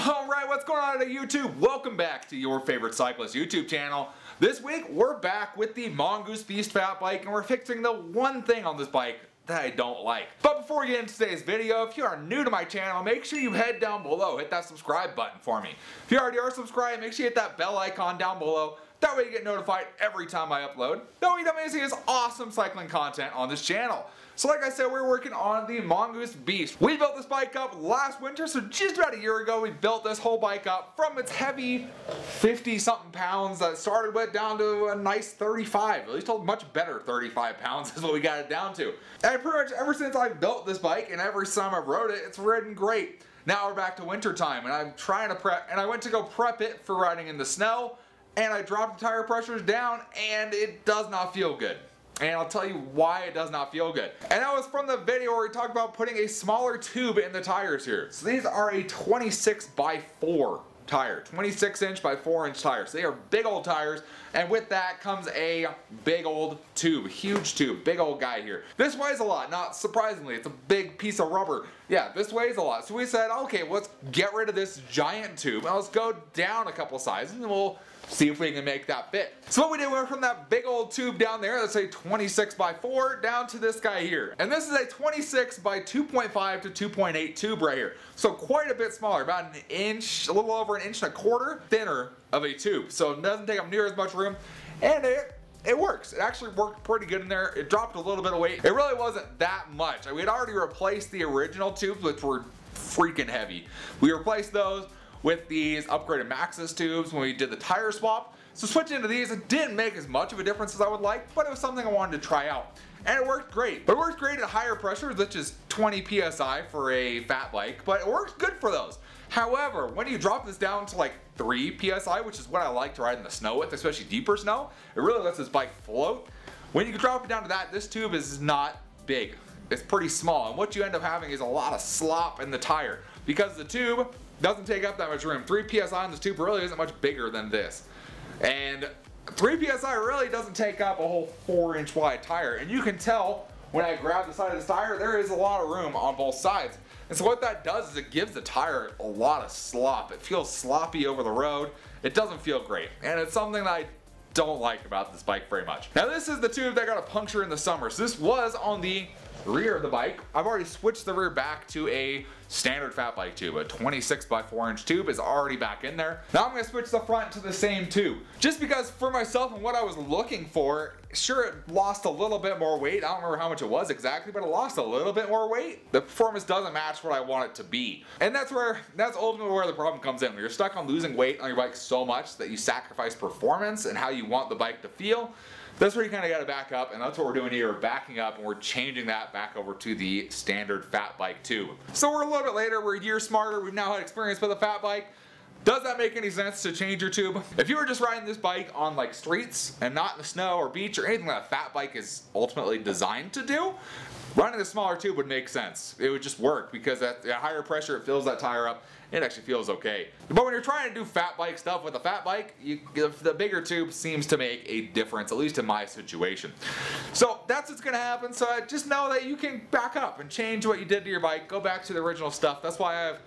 Alright, what's going on YouTube? Welcome back to your favorite cyclist YouTube channel. This week, we're back with the Mongoose Beast Fat Bike, and we're fixing the one thing on this bike that I don't like. But before we get into today's video, if you are new to my channel, make sure you head down below, hit that subscribe button for me. If you already are subscribed, make sure you hit that bell icon down below. That way you get notified every time I upload. Knowing that amazing is awesome cycling content on this channel. So like I said, we're working on the Mongoose Beast. We built this bike up last winter, so just about a year ago we built this whole bike up from its heavy 50 something pounds that it started with down to a nice 35. At least a much better 35 pounds is what we got it down to. And pretty much ever since I built this bike and every time I've rode it, it's ridden great. Now we're back to winter time and I'm trying to prep, and I went to go prep it for riding in the snow, and I dropped the tire pressures down and it does not feel good. And I'll tell you why it does not feel good. And that was from the video where we talked about putting a smaller tube in the tires here. So these are a 26 by 4 tire, 26 inch by 4 inch tires. So they are big old tires, and with that comes a big old tube, huge tube, big old guy here. This weighs a lot, not surprisingly, it's a big piece of rubber. Yeah, this weighs a lot. So we said, okay, let's get rid of this giant tube and let's go down a couple sizes and we'll see if we can make that fit. So what we did, we went from that big old tube down there, let's say 26 by 4, down to this guy here. And this is a 26 by 2.5 to 2.8 tube right here. So quite a bit smaller, about an inch, a little over an inch and a quarter thinner of a tube. So it doesn't take up near as much room, and it works. It actually worked pretty good in there. It dropped a little bit of weight. It really wasn't that much. We had already replaced the original tubes, which were freaking heavy. We replaced those with these upgraded Maxxis tubes when we did the tire swap. So switching to these, it didn't make as much of a difference as I would like, but it was something I wanted to try out. And it worked great. But it works great at higher pressures, which is 20 PSI for a fat bike, but it works good for those. However, when you drop this down to like 3 PSI, which is what I like to ride in the snow with, especially deeper snow, it really lets this bike float. When you drop it down to that, this tube is not big. It's pretty small, and what you end up having is a lot of slop in the tire because the tube doesn't take up that much room. 3 PSI on this tube really isn't much bigger than this. And 3 PSI really doesn't take up a whole 4-inch wide tire. And you can tell when I grab the side of this tire, there is a lot of room on both sides. And so what that does is it gives the tire a lot of slop. It feels sloppy over the road. It doesn't feel great. And it's something that I don't like about this bike very much. Now this is the tube that got a puncture in the summer. So this was on the rear of the bike. I've already switched the rear back to a standard fat bike tube. A 26 by 4 inch tube is already back in there. Now I'm going to switch the front to the same tube. Just because for myself and what I was looking for, sure it lost a little bit more weight. I don't remember how much it was exactly, but it lost a little bit more weight. The performance doesn't match what I want it to be. And that's ultimately where the problem comes in. When you're stuck on losing weight on your bike so much that you sacrifice performance and how you want the bike to feel, that's where you kind of got to back up, and that's what we're doing here. We're backing up and we're changing that back over to the standard fat bike tube. So we're a little bit later, we're a year smarter, we've now had experience with a fat bike. Does that make any sense to change your tube? If you were just riding this bike on like streets and not in the snow or beach or anything that a fat bike is ultimately designed to do, running a smaller tube would make sense. It would just work because at higher pressure it fills that tire up. It actually feels okay. But when you're trying to do fat bike stuff with a fat bike, the bigger tube seems to make a difference, at least in my situation. So that's what's going to happen. So just know that you can back up and change what you did to your bike. Go back to the original stuff. That's why I have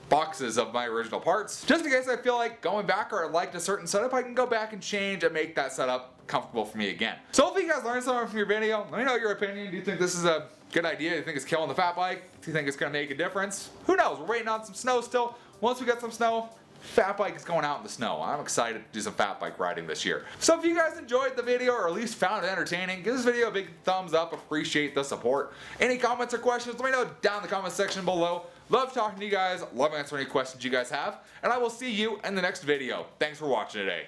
boxes of my original parts. Just in case I feel like going back or I liked a certain setup, I can go back and change and make that setup comfortable for me again. So hopefully you guys learned something from your video. Let me know your opinion. Do you think this is a good idea? Do you think it's killing the fat bike? Do you think it's going to make a difference? Who knows? We're waiting on some snow still. Once we get some snow, fat bike is going out in the snow. I'm excited to do some fat bike riding this year. So if you guys enjoyed the video or at least found it entertaining, give this video a big thumbs up. Appreciate the support. Any comments or questions, let me know down in the comment section below. Love talking to you guys. Love answering any questions you guys have. And I will see you in the next video. Thanks for watching today.